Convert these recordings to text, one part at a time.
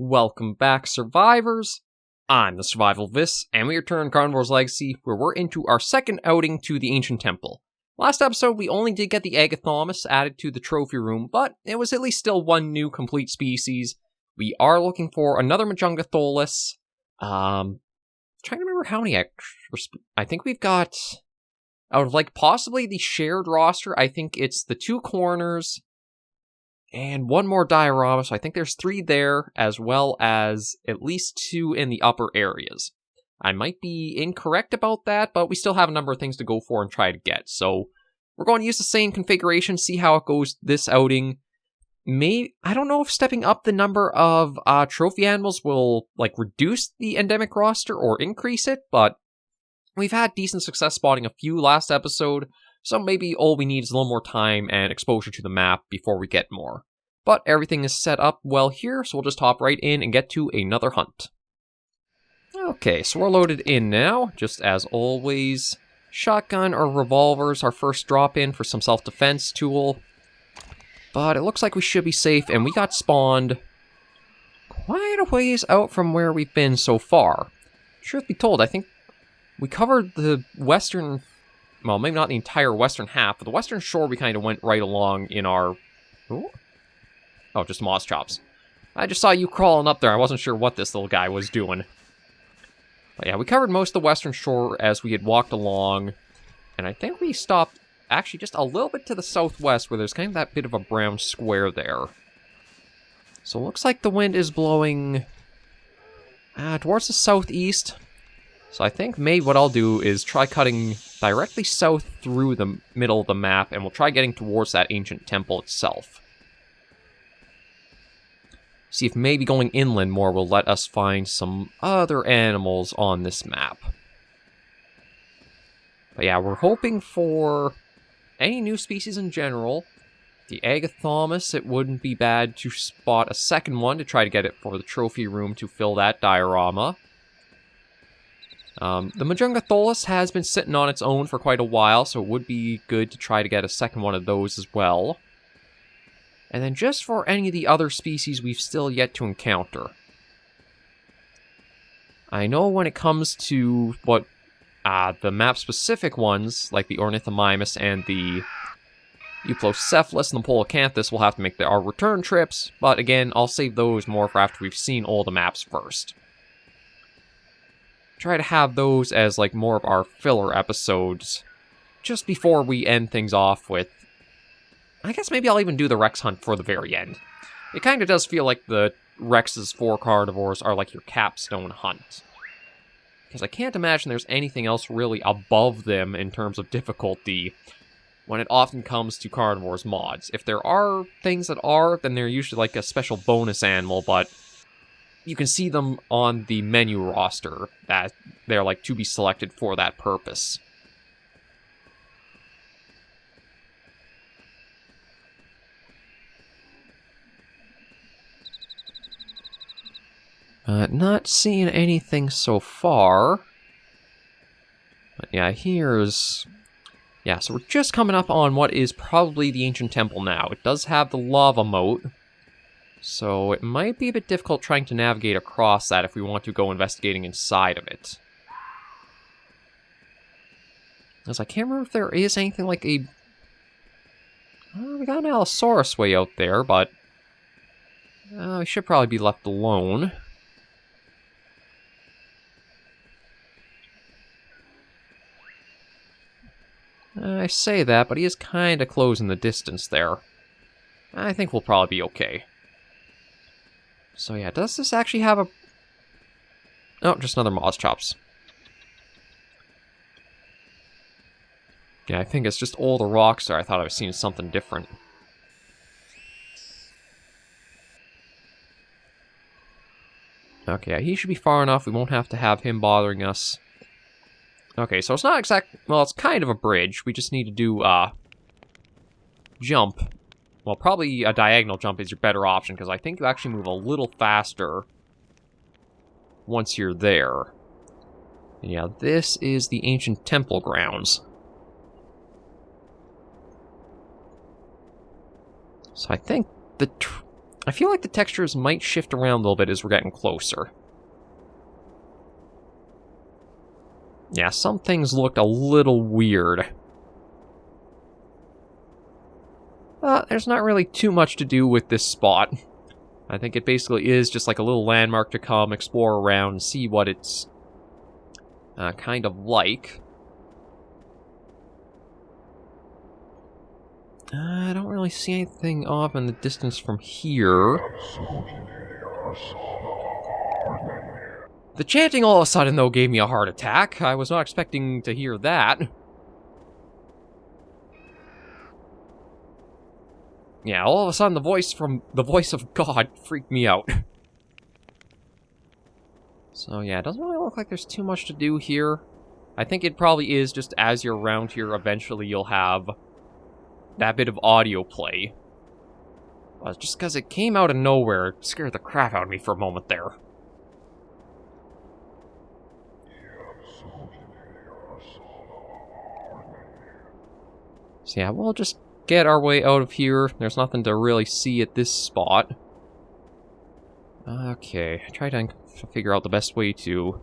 Welcome back, survivors! I'm the Survivalist, and we return Carnivores Legacy, where we're into our second outing to the Ancient Temple. Last episode, we only did get the Agathaumas added to the trophy room, but it was at least still one new complete species. We are looking for another Majungatholus. Trying to remember how many I think we've got, out of possibly the shared roster, I think it's the two corners, and one more diorama, so I think there's 3 there, as well as at least 2 in the upper areas. I might be incorrect about that, but we still have a number of things to go for and try to get, so we're going to use the same configuration, see how it goes this outing. I don't know if stepping up the number of trophy animals will, reduce the endemic roster or increase it, but we've had decent success spotting a few last episode, so maybe all we need is a little more time and exposure to the map before we get more. But everything is set up well here, so we'll just hop right in and get to another hunt. Okay, so we're loaded in now, just as always. Shotgun or revolvers, our first drop in for some self-defense tool. But it looks like we should be safe, and we got spawned quite a ways out from where we've been so far. Truth be told, I think we covered the western, well, maybe not the entire western half, but the western shore we kind of went right along in our... Ooh. Oh, just moss chops. I just saw you crawling up there. I wasn't sure what this little guy was doing. But yeah, we covered most of the western shore as we had walked along, and I think we stopped actually just a little bit to the southwest where there's kind of that bit of a brown square there. So it looks like the wind is blowing towards the southeast. So I think maybe what I'll do is try cutting directly south through the middle of the map, and we'll try getting towards that ancient temple itself. See if maybe going inland more will let us find some other animals on this map. But yeah, we're hoping for any new species in general. The Agathaumas, it wouldn't be bad to spot a second one to try to get it for the trophy room to fill that diorama. The Majungatholus has been sitting on its own for quite a while, so it would be good to try to get a second one of those as well. And then just for any of the other species we've still yet to encounter. I know when it comes to what the map-specific ones, like the Ornithomimus and the Euplocephalus and the Polacanthus, will have to make our return trips, but again, I'll save those more for after we've seen all the maps first. Try to have those as more of our filler episodes, just before we end things off with... I guess maybe I'll even do the Rex hunt for the very end. It kind of does feel like the Rexes for carnivores are like your capstone hunt. Because I can't imagine there's anything else really above them in terms of difficulty when it often comes to carnivores mods. If there are things that are, then they're usually a special bonus animal, but you can see them on the menu roster that they're to be selected for that purpose. Not seeing anything so far. But yeah, here's... Yeah, so we're just coming up on what is probably the ancient temple now. It does have the lava moat, so it might be a bit difficult trying to navigate across that if we want to go investigating inside of it. As I can't remember if there is anything like a... we got an Allosaurus way out there, but... we should probably be left alone. I say that, but he is kind of closing the distance there. I think we'll probably be okay. So yeah, does this actually have a... Oh, just another moss chops. Yeah, I think it's just all the rocks there. I thought I was seeing something different. Okay, yeah, he should be far enough. We won't have to have him bothering us. Okay, so it's not well, it's kind of a bridge. We just need to do, jump. Well, probably a diagonal jump is your better option, because I think you actually move a little faster once you're there. Yeah, this is the ancient temple grounds. So I think I feel like the textures might shift around a little bit as we're getting closer. Yeah, some things looked a little weird. But there's not really too much to do with this spot. I think it basically is just like a little landmark to come, explore around, and see what it's kind of like. I don't really see anything off in the distance from here. The chanting all of a sudden, though, gave me a heart attack. I was not expecting to hear that. Yeah, all of a sudden, the voice of God freaked me out. So yeah, it doesn't really look like there's too much to do here. I think it probably is just as you're around here, eventually you'll have that bit of audio play. But just because it came out of nowhere, it scared the crap out of me for a moment there. So yeah, we'll just get our way out of here. There's nothing to really see at this spot. Okay, try to figure out the best way to...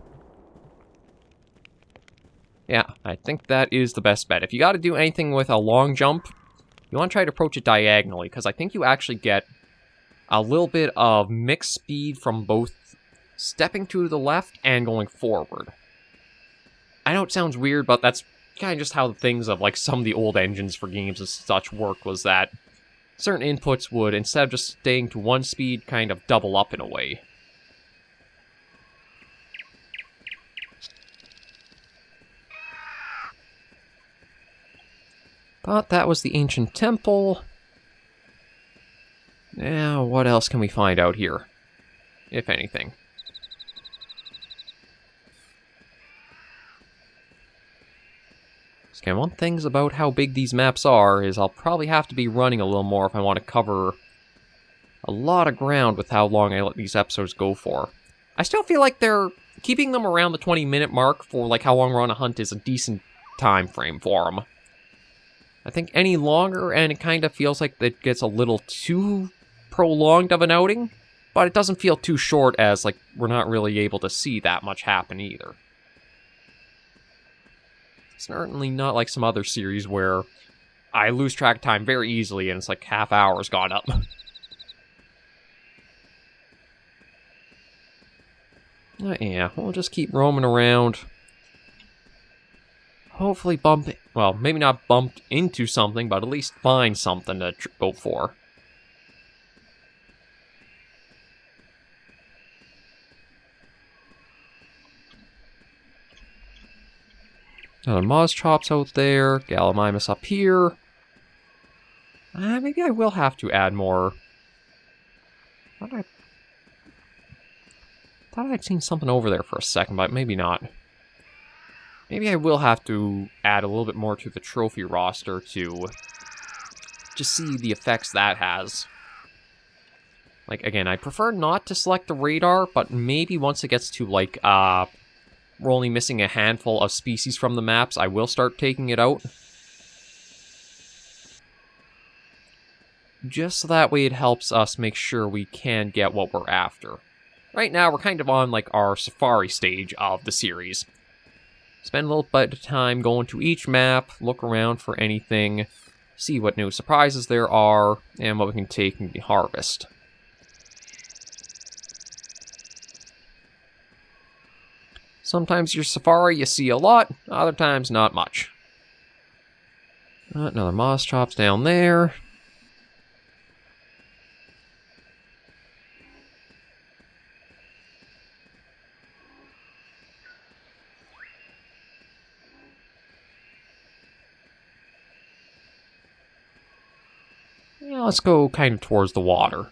Yeah, I think that is the best bet. If you gotta do anything with a long jump, you want to try to approach it diagonally, because I think you actually get a little bit of mixed speed from both stepping to the left and going forward. I know it sounds weird, but that's kind of just how the things of like some of the old engines for games and such worked, was that certain inputs would, instead of just staying to one speed, kind of double up in a way. But that was the ancient temple. Now, what else can we find out here? If anything. Okay, one thing about how big these maps are is I'll probably have to be running a little more if I want to cover a lot of ground with how long I let these episodes go for. I still feel like they're keeping them around the 20-minute mark for like how long we're on a hunt is a decent time frame for them. I think any longer and it kind of feels like it gets a little too prolonged of an outing, but it doesn't feel too short as like we're not really able to see that much happen either. Certainly not like some other series where I lose track of time very easily and it's like half hour's gone up. Yeah, we'll just keep roaming around. Hopefully well, maybe not bump into something, but at least find something to go for. Another Mozchops out there, Gallimimus up here. Maybe I will have to add more. Thought I'd seen something over there for a second, but maybe not. Maybe I will have to add a little bit more to the trophy roster to just see the effects that has. Like, again, I prefer not to select the radar, but maybe once it gets to, like, we're only missing a handful of species from the maps, I will start taking it out. Just so that way it helps us make sure we can get what we're after. Right now, we're kind of on, like, our safari stage of the series. Spend a little bit of time going to each map, look around for anything, see what new surprises there are, and what we can take and harvest. Sometimes your safari you see a lot, other times not much. Another Mozchops down there. Yeah, let's go kind of towards the water.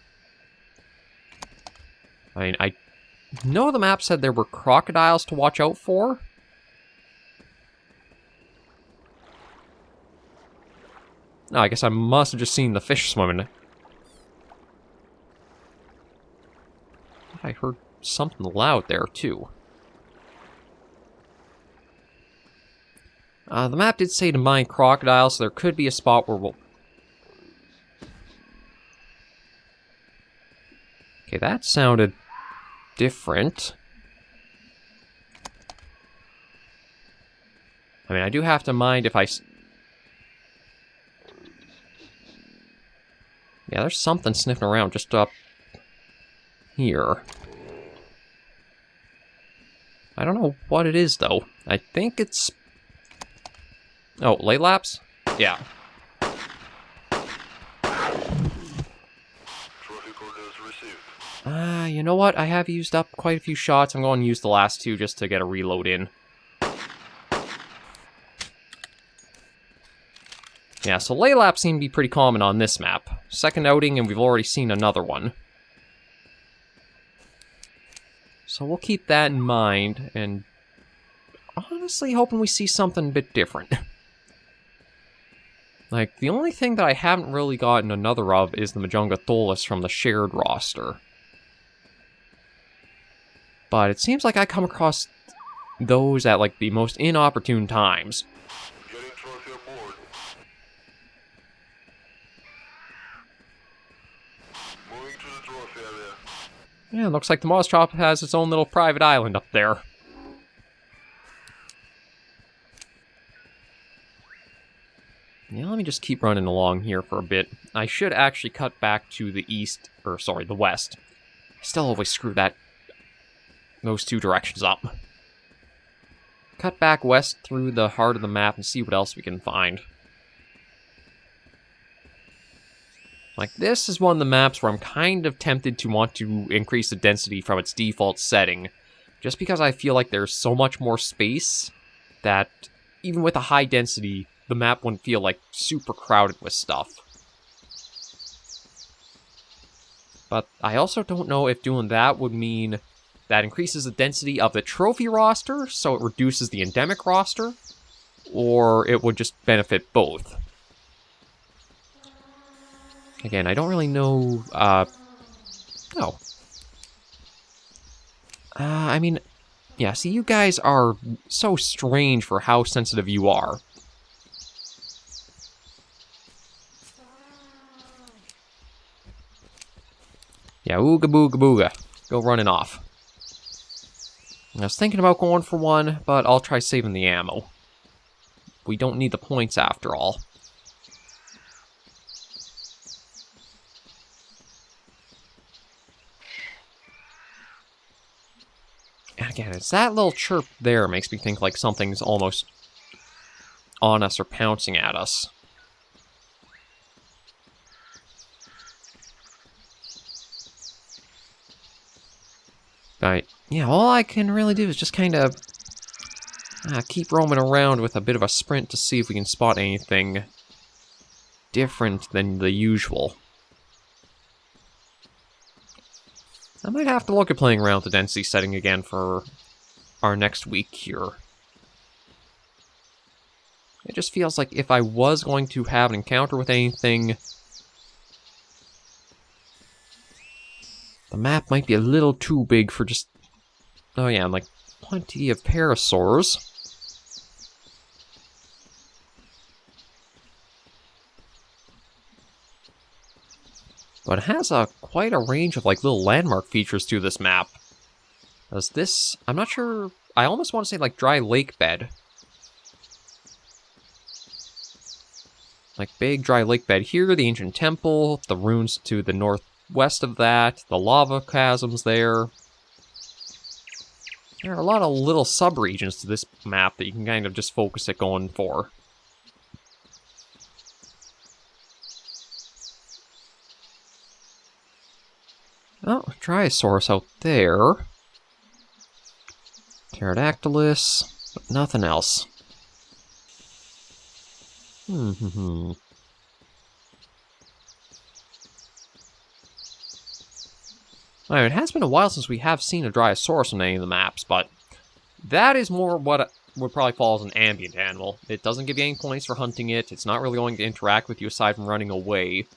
I mean, I know the map said there were crocodiles to watch out for. No, I guess I must have just seen the fish swimming. I heard something loud there, too. The map did say to mine crocodiles, so there could be a spot where we'll... Okay, that sounded different. I mean, I do have to mind if I... Yeah, there's something sniffing around just up here. I don't know what it is, though. I think it's... Oh, late lapse? Yeah. You know what? I have used up quite a few shots. I'm going to use the last two just to get a reload in. Yeah, so lay laps seem to be pretty common on this map. Second outing, and we've already seen another one. So we'll keep that in mind, and honestly hoping we see something a bit different. Like, the only thing that I haven't really gotten another of is the Majunga Tholus from the shared roster. But it seems like I come across those at, like, the most inopportune times. Getting trophy aboard. Moving to the trophy area. Yeah, looks like the Moss Chop has its own little private island up there. Yeah, let me just keep running along here for a bit. I should actually cut back to the east, or sorry, the west. I still always screw those two directions up. Cut back west through the heart of the map and see what else we can find. Like, this is one of the maps where I'm kind of tempted to want to increase the density from its default setting, just because I feel like there's so much more space that even with a high density, the map wouldn't feel like super crowded with stuff. But I also don't know if doing that would mean that increases the density of the trophy roster, so it reduces the endemic roster, or it would just benefit both. Again, I don't really know, I mean, yeah, see, you guys are so strange for how sensitive you are. Yeah, ooga booga booga. Go running off. I was thinking about going for one, but I'll try saving the ammo. We don't need the points after all. And again, it's that little chirp there makes me think like something's almost on us or pouncing at us. But yeah, all I can really do is just kind of keep roaming around with a bit of a sprint to see if we can spot anything different than the usual. I might have to look at playing around with the density setting again for our next week here. It just feels like if I was going to have an encounter with anything, the map might be a little too big for just... Oh yeah, and like plenty of parasaurs. But it has quite a range of like little landmark features to this map. As this, I'm not sure, I almost want to say like dry lake bed. Like big dry lake bed here, the ancient temple, the ruins to the northwest of that, the lava chasms there. There are a lot of little sub-regions to this map that you can kind of just focus it going for. Oh, Dryosaurus out there. Pterodactylus, but nothing else. Alright, it has been a while since we have seen a Dryosaurus on any of the maps, but that is more what would probably fall as an ambient animal. It doesn't give you any points for hunting it, it's not really going to interact with you aside from running away.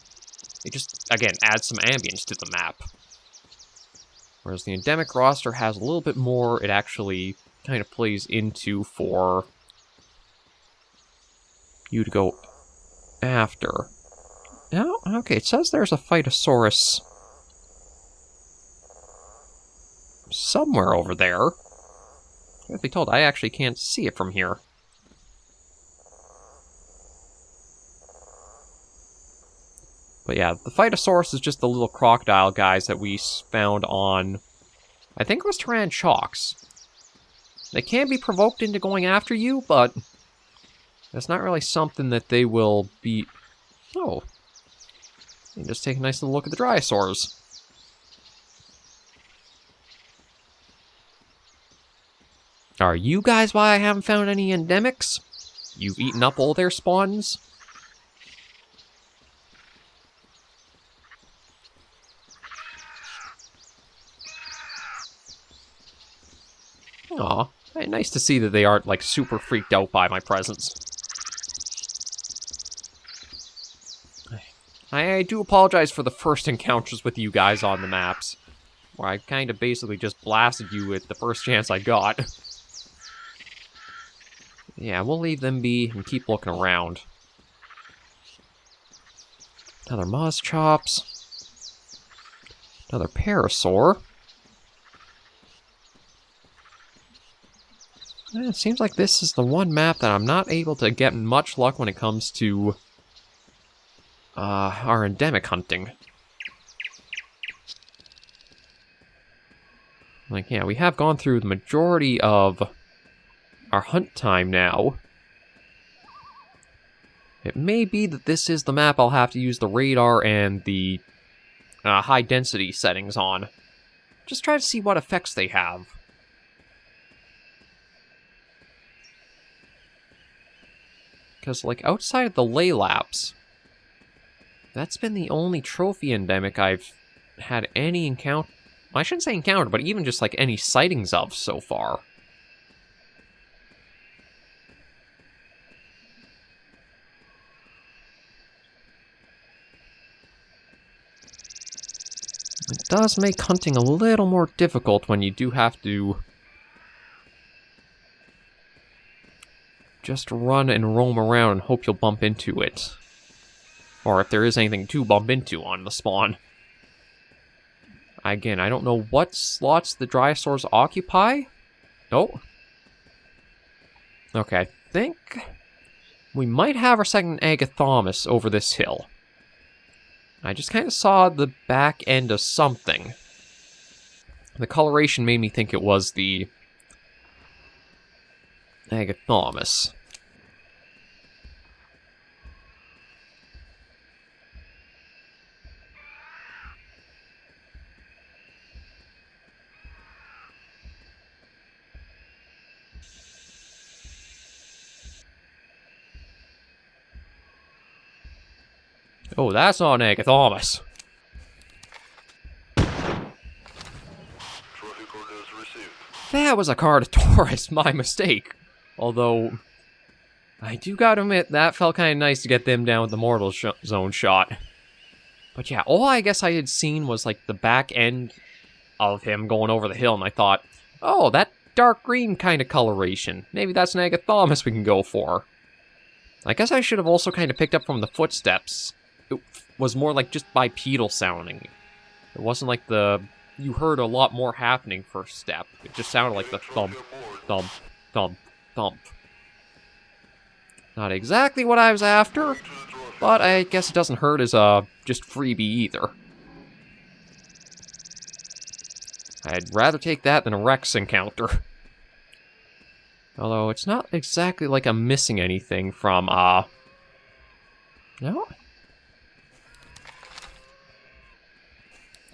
It just, again, adds some ambience to the map. Whereas the endemic roster has a little bit more it actually kind of plays into for you to go after. Oh, okay, it says there's a Phytosaurus somewhere over there. Truth be told, I actually can't see it from here. But yeah, the Phytosaurus is just the little crocodile guys that we found on, I think it was Taran Chalks. They can be provoked into going after you, but that's not really something that they will be... Oh. You can just take a nice little look at the Dryosaurs. Are you guys why I haven't found any endemics? You've eaten up all their spawns? Aw, nice to see that they aren't, like, super freaked out by my presence. I do apologize for the first encounters with you guys on the maps, where I kind of basically just blasted you at the first chance I got. Yeah, we'll leave them be and keep looking around. Another Mozchops. Another Parasaur. It seems like this is the one map that I'm not able to get much luck when it comes to our endemic hunting. Like, yeah, we have gone through the majority of our hunt time now. It may be that this is the map I'll have to use the radar and the high density settings on. Just try to see what effects they have. Because, like, outside of the Laylaps, that's been the only trophy endemic I've had any encounter... I shouldn't say encounter, but even just, like, any sightings of so far. It does make hunting a little more difficult when you do have to just run and roam around and hope you'll bump into it. Or if there is anything to bump into on the spawn. Again, I don't know what slots the Dryosaurs occupy. Oh. Okay, I think we might have our second Agathomus over this hill. I just kind of saw the back end of something. The coloration made me think it was the Agathomus. Oh, that's not an Agathomus. Trophy coordinates received. That was a Carnivores, my mistake. Although, I do gotta admit, that felt kind of nice to get them down with the mortal zone shot. But yeah, all I guess I had seen was like the back end of him going over the hill, and I thought, oh, that dark green kind of coloration. Maybe that's an Agathomus we can go for. I guess I should have also kind of picked up from the footsteps. It was more like just bipedal sounding. It wasn't like the... You heard a lot more happening first step. It just sounded like the thump, thump, thump, thump. Not exactly what I was after, but I guess it doesn't hurt as just freebie either. I'd rather take that than a Rex encounter. Although it's not exactly like I'm missing anything from, no?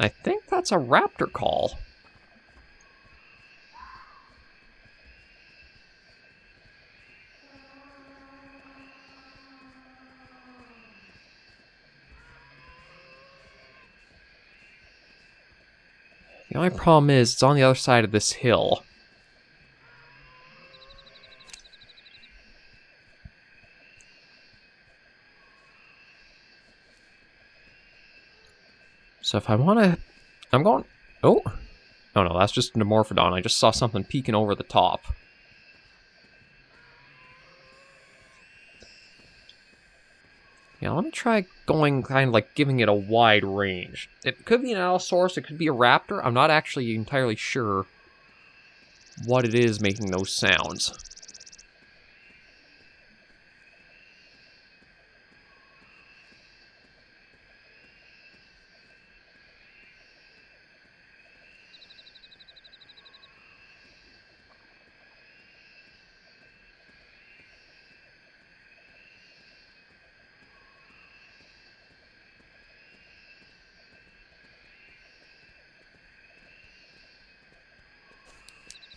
I think that's a raptor call. The only problem is, it's on the other side of this hill. So if I want to... I'm going... Oh! Oh no, that's just an Dimorphodon. I just saw something peeking over the top. Yeah, let me try going kind of like giving it a wide range. It could be an Allosaurus, it could be a Raptor. I'm not actually entirely sure what it is making those sounds.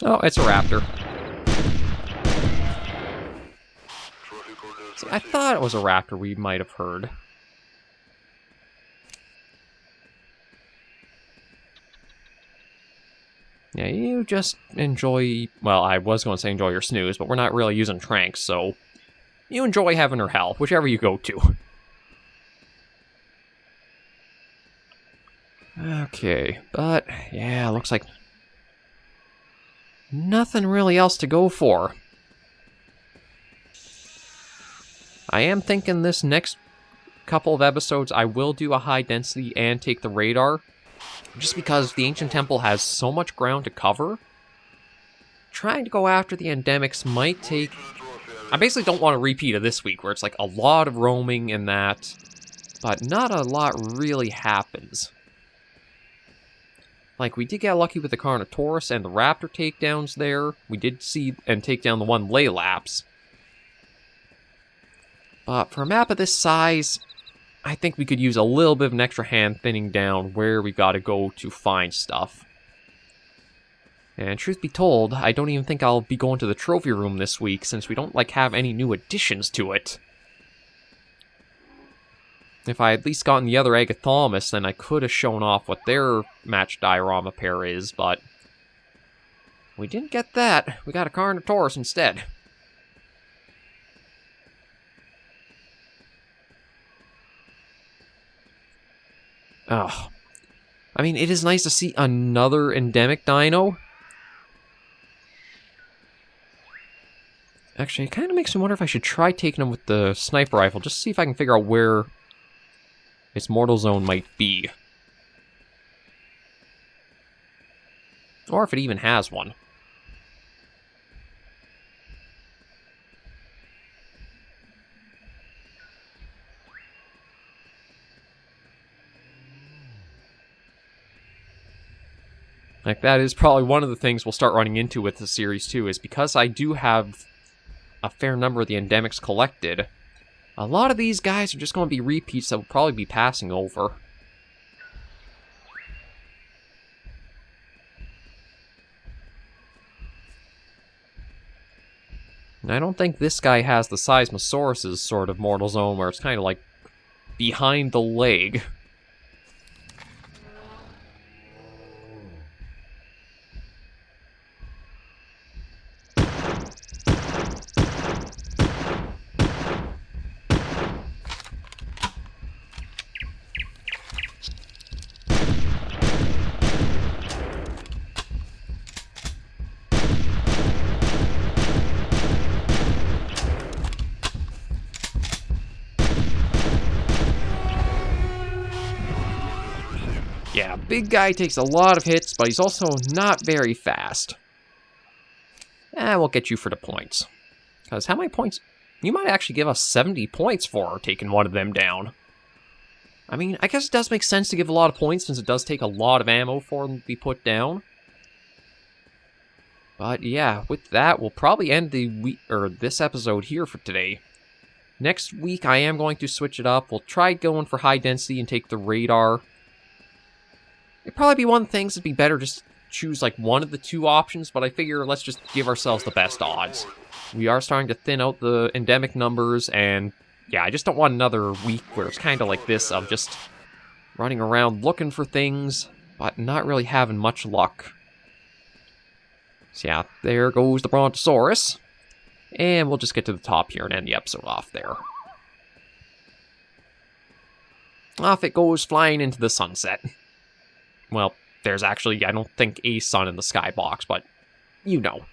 Oh, it's a raptor. Trophy coordinates See, I thought it was a raptor we might have heard. Yeah, you just enjoy... Well, I was going to say enjoy your snooze, but we're not really using tranks, so... You enjoy heaven or hell, whichever you go to. Okay, but... Yeah, looks like... Nothing really else to go for. I am thinking this next couple of episodes I will do a high density and take the radar. Just because the Ancient Temple has so much ground to cover. Trying to go after the Endemics might take... I basically don't want a repeat of this week, where it's like a lot of roaming and that, but not a lot really happens. Like, we did get lucky with the Carnivores and the Raptor takedowns there. We did see and take down the one Laylapse. But for a map of this size, I think we could use a little bit of an extra hand thinning down where we gotta go to find stuff. And truth be told, I don't even think I'll be going to the trophy room this week, since we don't, like, have any new additions to it. If I had at least gotten the other Agathalamus, then I could have shown off what their match diorama pair is, but... we didn't get that. We got a Carnivores instead. Ugh. I mean, it is nice to see another endemic dino. Actually, it kind of makes me wonder if I should try taking him with the sniper rifle, just to see if I can figure out where its mortal zone might be. Or if it even has one. Like, that is probably one of the things we'll start running into with the series, too, is because I do have a fair number of the endemics collected, a lot of these guys are just going to be repeats that will probably be passing over. And I don't think this guy has the Seismosaurus's sort of mortal zone where it's kind of like behind the leg. Yeah, big guy takes a lot of hits, but he's also not very fast. We'll get you for the points. Because how many points? You might actually give us 70 points for taking one of them down. I mean, I guess it does make sense to give a lot of points, since it does take a lot of ammo for them to be put down. But yeah, with that, we'll probably end this episode here for today. Next week, I am going to switch it up. We'll try going for high density and take the radar. It'd probably be one of the things that'd be better just choose like one of the two options, but I figure let's just give ourselves the best odds. We are starting to thin out the endemic numbers, and yeah, I just don't want another week where it's kind of like this of just running around looking for things, but not really having much luck. So yeah, there goes the Brontosaurus. And we'll just get to the top here and end the episode off there. Off it goes flying into the sunset. Well, there's actually, I don't think, a sun in the skybox, but you know.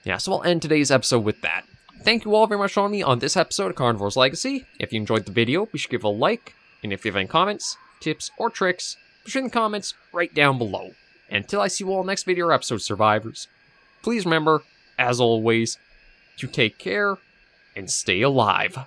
Yeah, so we'll end today's episode with that. Thank you all very much for joining me on this episode of Carnivores Legacy. If you enjoyed the video, be sure to give it a like. And if you have any comments, tips, or tricks, be sure in the comments right down below. And until I see you all next video or episode, survivors, please remember, as always, to take care and stay alive.